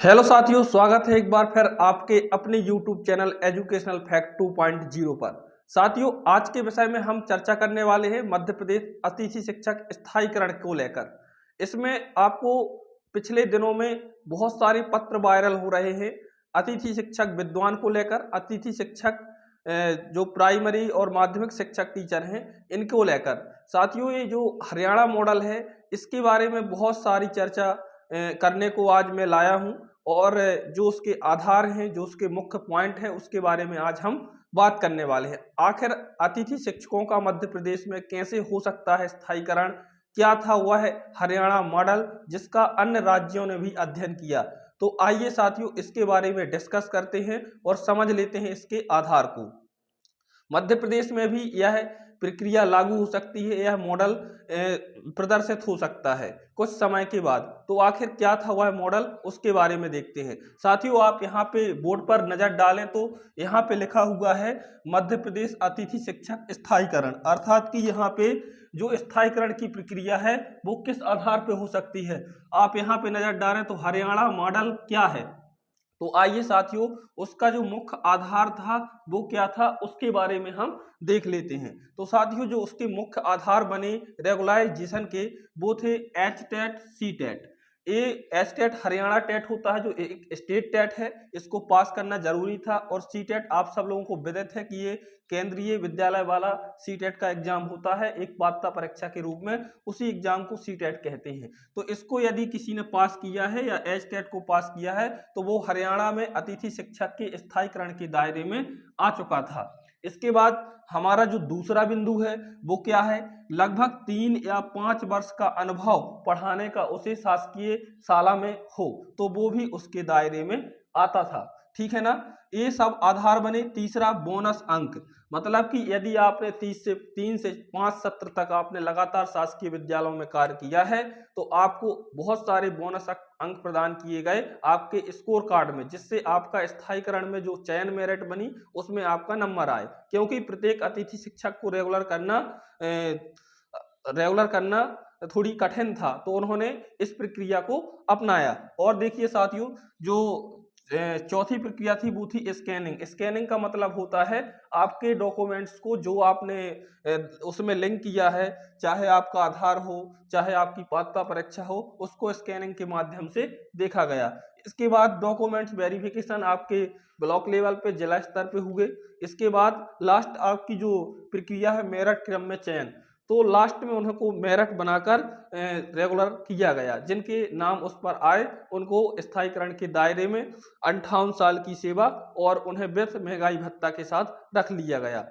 Hello साथियों, स्वागत है एक बार फिर आपके अपने YouTube चैनल एजुकेशनल फैक्ट 2.0 पर। साथियों, आज के विषय में हम चर्चा करने वाले हैं मध्य प्रदेश अतिथि शिक्षक स्थायीकरण को लेकर। इसमें आपको पिछले दिनों में बहुत सारे पत्र वायरल हो रहे हैं अतिथि शिक्षक विद्वान को लेकर, अतिथि शिक्षक जो प्राइमरी और माध्यमिक शिक्षक टीचर हैं इनको लेकर। साथियों, ये जो हरियाणा मॉडल है इसके बारे में बहुत सारी चर्चा करने को आज मैं लाया हूं और जो उसके आधार हैं, जो उसके मुख्य पॉइंट हैं, उसके बारे में आज हम बात करने वाले हैं। आखिर अतिथि शिक्षकों का मध्य प्रदेश में कैसे हो सकता है स्थायीकरण? क्या था वह हरियाणा मॉडल जिसका अन्य राज्यों ने भी अध्ययन किया? तो आइए साथियों, इसके बारे में डिस्कस करते हैं और समझ लेते हैं इसके आधार को। मध्य प्रदेश में भी यह प्रक्रिया लागू हो सकती है, यह मॉडल प्रदर्शित हो सकता है कुछ समय के बाद। तो आखिर क्या था वह मॉडल, उसके बारे में देखते हैं। साथियों, आप यहाँ पे बोर्ड पर नजर डालें तो यहाँ पे लिखा हुआ है मध्य प्रदेश अतिथि शिक्षक स्थायीकरण, अर्थात कि यहाँ पे जो स्थायीकरण की प्रक्रिया है वो किस आधार पे हो सकती है। आप यहाँ पे नजर डालें तो हरियाणा मॉडल क्या है। तो आइए साथियों, उसका जो मुख्य आधार था वो क्या था उसके बारे में हम देख लेते हैं। तो साथियों, जो उसके मुख्य आधार बने रेगुलाइजेशन के वो थे एच टेट सी टेट। ये एच टेट हरियाणा टेट होता है जो एक स्टेट टेट है, इसको पास करना जरूरी था। और सी टेट आप सब लोगों को विदित है कि ये केंद्रीय विद्यालय वाला सी टेट का एग्जाम होता है एक पात्रता परीक्षा के रूप में, उसी एग्जाम को सी टेट कहते हैं। तो इसको यदि किसी ने पास किया है या एच टेट को पास किया है तो वो हरियाणा में अतिथि शिक्षक के स्थायीकरण के दायरे में आ चुका था। इसके बाद हमारा जो दूसरा बिंदु है वो क्या है, लगभग 3 या 5 वर्ष का अनुभव पढ़ाने का उसे शासकीय शाला में हो तो वो भी उसके दायरे में आता था। ठीक है ना, ये सब आधार बने। तीसरा, बोनस अंक, मतलब कि यदि आपने 3 से 5 सत्र तक आपने लगातार शासकीय विद्यालयों में कार्य किया है तो आपको बहुत सारे बोनस अंक प्रदान किए गए आपके स्कोर कार्ड में, जिससे आपका स्थायीकरण में जो चयन मेरिट बनी उसमें आपका नंबर आए। क्योंकि प्रत्येक अतिथि शिक्षक को रेगुलर करना थोड़ी कठिन था तो उन्होंने इस प्रक्रिया को अपनाया। और देखिए साथियों, जो चौथी प्रक्रिया थी वो थी स्कैनिंग। स्कैनिंग का मतलब होता है आपके डॉक्यूमेंट्स को जो आपने उसमें लिंक किया है, चाहे आपका आधार हो चाहे आपकी पात्रता परीक्षा हो, उसको स्कैनिंग के माध्यम से देखा गया। इसके बाद डॉक्यूमेंट्स वेरिफिकेशन आपके ब्लॉक लेवल पे, जिला स्तर पे हुए। इसके बाद लास्ट आपकी जो प्रक्रिया है मेरिट क्रम में चयन, तो लास्ट में उनको मेरिट बनाकर रेगुलर किया गया। जिनके नाम उस पर आए उनको स्थायीकरण के दायरे में 58 साल की सेवा और उन्हें वृद्ध महंगाई भत्ता के साथ रख लिया गया।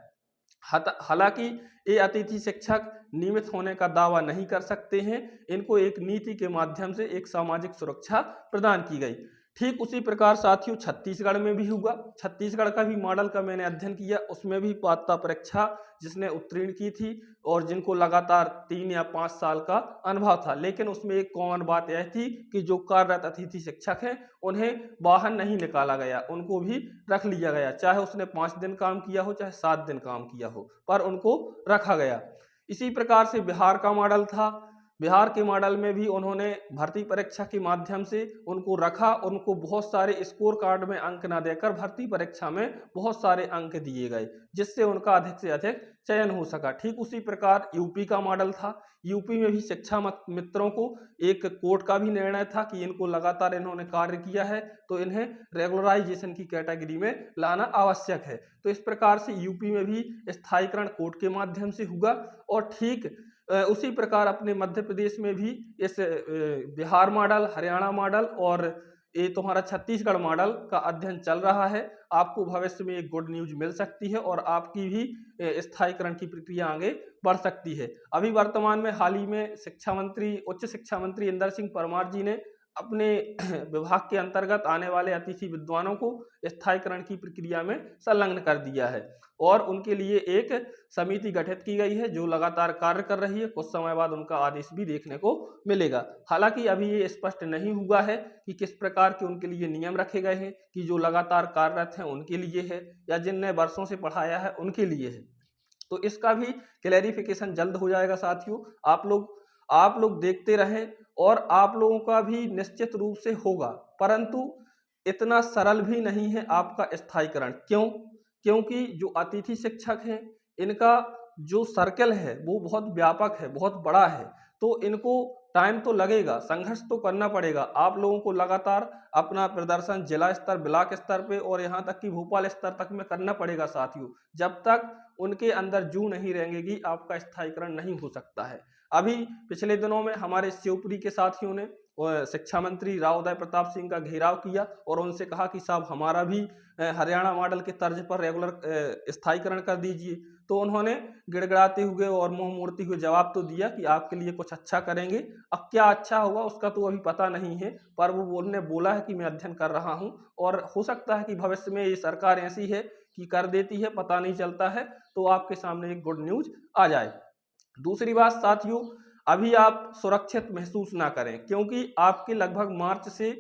हालांकि ये अतिथि शिक्षक नियमित होने का दावा नहीं कर सकते हैं, इनको एक नीति के माध्यम से एक सामाजिक सुरक्षा प्रदान की गई। ठीक उसी प्रकार साथियों छत्तीसगढ़ में भी हुआ। छत्तीसगढ़ का भी मॉडल का मैंने अध्ययन किया, उसमें भी पात्रता परीक्षा जिसने उत्तीर्ण की थी और जिनको लगातार 3 या 5 साल का अनुभव था। लेकिन उसमें एक कॉमन बात यह थी कि जो कार्यरत अतिथि शिक्षक हैं उन्हें बाहर नहीं निकाला गया, उनको भी रख लिया गया। चाहे उसने 5 दिन काम किया हो चाहे 7 दिन काम किया हो, पर उनको रखा गया। इसी प्रकार से बिहार का मॉडल था। बिहार के मॉडल में भी उन्होंने भर्ती परीक्षा के माध्यम से उनको रखा, उनको बहुत सारे स्कोर कार्ड में अंक ना देकर भर्ती परीक्षा में बहुत सारे अंक दिए गए, जिससे उनका अधिक से अधिक चयन हो सका। ठीक उसी प्रकार यूपी का मॉडल था। यूपी में भी शिक्षा मित्रों को एक कोर्ट का भी निर्णय था कि इनको लगातार इन्होंने कार्य किया है तो इन्हें रेगुलराइजेशन की कैटेगरी में लाना आवश्यक है। तो इस प्रकार से यूपी में भी स्थायीकरण कोर्ट के माध्यम से हुआ। और ठीक उसी प्रकार अपने मध्य प्रदेश में भी इस बिहार मॉडल, हरियाणा मॉडल और ये तुम्हारा छत्तीसगढ़ मॉडल का अध्ययन चल रहा है। आपको भविष्य में एक गुड न्यूज मिल सकती है और आपकी भी स्थायीकरण की प्रक्रिया आगे बढ़ सकती है। अभी वर्तमान में हाल ही में उच्च शिक्षा मंत्री इंदर सिंह परमार जी ने अपने विभाग के अंतर्गत आने वाले अतिथि विद्वानों को स्थायीकरण की प्रक्रिया में संलग्न कर दिया है और उनके लिए एक समिति गठित की गई है जो लगातार कार्य कर रही है। कुछ समय बाद उनका आदेश भी देखने को मिलेगा। हालांकि अभी ये स्पष्ट नहीं हुआ है कि किस प्रकार के उनके लिए नियम रखे गए हैं, कि जो लगातार कार्यरत हैं उनके लिए है या जिनने वर्षों से पढ़ाया है उनके लिए है। तो इसका भी क्लैरिफिकेशन जल्द हो जाएगा साथियों। आप लोग देखते रहें और आप लोगों का भी निश्चित रूप से होगा। परंतु इतना सरल भी नहीं है आपका स्थायीकरण। क्यों? क्योंकि जो अतिथि शिक्षक हैं इनका जो सर्कल है वो बहुत व्यापक है, बहुत बड़ा है, तो इनको टाइम तो लगेगा, संघर्ष तो करना पड़ेगा। आप लोगों को लगातार अपना प्रदर्शन जिला स्तर, ब्लॉक स्तर पे और यहाँ तक कि भोपाल स्तर तक में करना पड़ेगा साथियों। जब तक उनके अंदर जू नहीं रहेंगी आपका स्थायीकरण नहीं हो सकता है। अभी पिछले दिनों में हमारे शिवपुरी के साथियों ने शिक्षा मंत्री राव उदय प्रताप सिंह का घेराव किया और उनसे कहा कि साहब हमारा भी हरियाणा मॉडल के तर्ज पर रेगुलर स्थायीकरण कर दीजिए। तो उन्होंने गिड़गिड़ाते हुए और मुंह मोड़ते हुए जवाब तो दिया कि आपके लिए कुछ अच्छा करेंगे। अब क्या अच्छा होगा उसका तो अभी पता नहीं है, पर वो उन्होंने बोला है कि मैं अध्ययन कर रहा हूँ और हो सकता है कि भविष्य में ये सरकार ऐसी है कि कर देती है, पता नहीं चलता है, तो आपके सामने एक गुड न्यूज आ जाए। दूसरी बात साथियों, अभी आप सुरक्षित महसूस ना करें, क्योंकि आपके लगभग मार्च से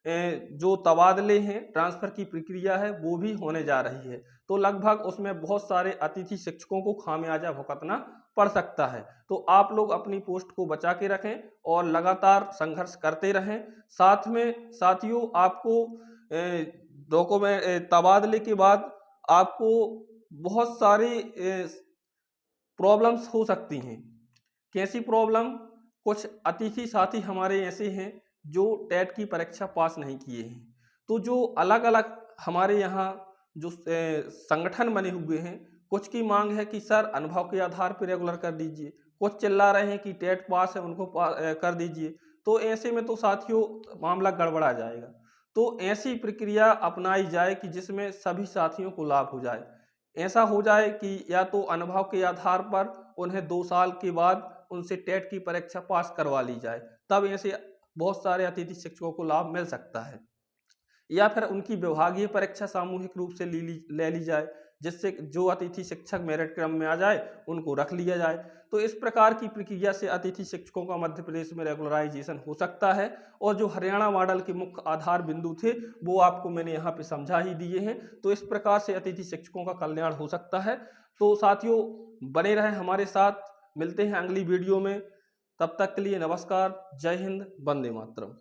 जो तबादले हैं, ट्रांसफर की प्रक्रिया है वो भी होने जा रही है। तो लगभग उसमें बहुत सारे अतिथि शिक्षकों को खामियाजा भुगतना पड़ सकता है। तो आप लोग अपनी पोस्ट को बचा के रखें और लगातार संघर्ष करते रहें। साथ में साथियों आपको डॉक्यूमेंट तबादले के बाद आपको बहुत सारे प्रॉब्लम्स हो सकती हैं। कैसी प्रॉब्लम? कुछ अतिथि साथी हमारे ऐसे हैं जो टेट की परीक्षा पास नहीं किए हैं। तो जो अलग अलग हमारे यहाँ जो संगठन बने हुए हैं, कुछ की मांग है कि सर अनुभव के आधार पर रेगुलर कर दीजिए, कुछ चिल्ला रहे हैं कि टेट पास है उनको कर दीजिए। तो ऐसे में तो साथियों मामला गड़बड़ा जाएगा। तो ऐसी प्रक्रिया अपनाई जाए कि जिसमें सभी साथियों को लाभ हो जाए। ऐसा हो जाए कि या तो अनुभव के आधार पर उन्हें 2 साल के बाद उनसे टेट की परीक्षा पास करवा ली जाए, तब ऐसे बहुत सारे अतिथि शिक्षकों को लाभ मिल सकता है। या फिर उनकी विभागीय परीक्षा सामूहिक रूप से ले ली जाए, जिससे जो अतिथि शिक्षक मेरिट क्रम में आ जाए उनको रख लिया जाए। तो इस प्रकार की प्रक्रिया से अतिथि शिक्षकों का मध्य प्रदेश में रेगुलराइजेशन हो सकता है। और जो हरियाणा मॉडल के मुख्य आधार बिंदु थे वो आपको मैंने यहाँ पे समझा ही दिए हैं। तो इस प्रकार से अतिथि शिक्षकों का कल्याण हो सकता है। तो साथियों बने रहें हमारे साथ, मिलते हैं अगली वीडियो में। तब तक के लिए नमस्कार, जय हिंद, वंदे मातरम।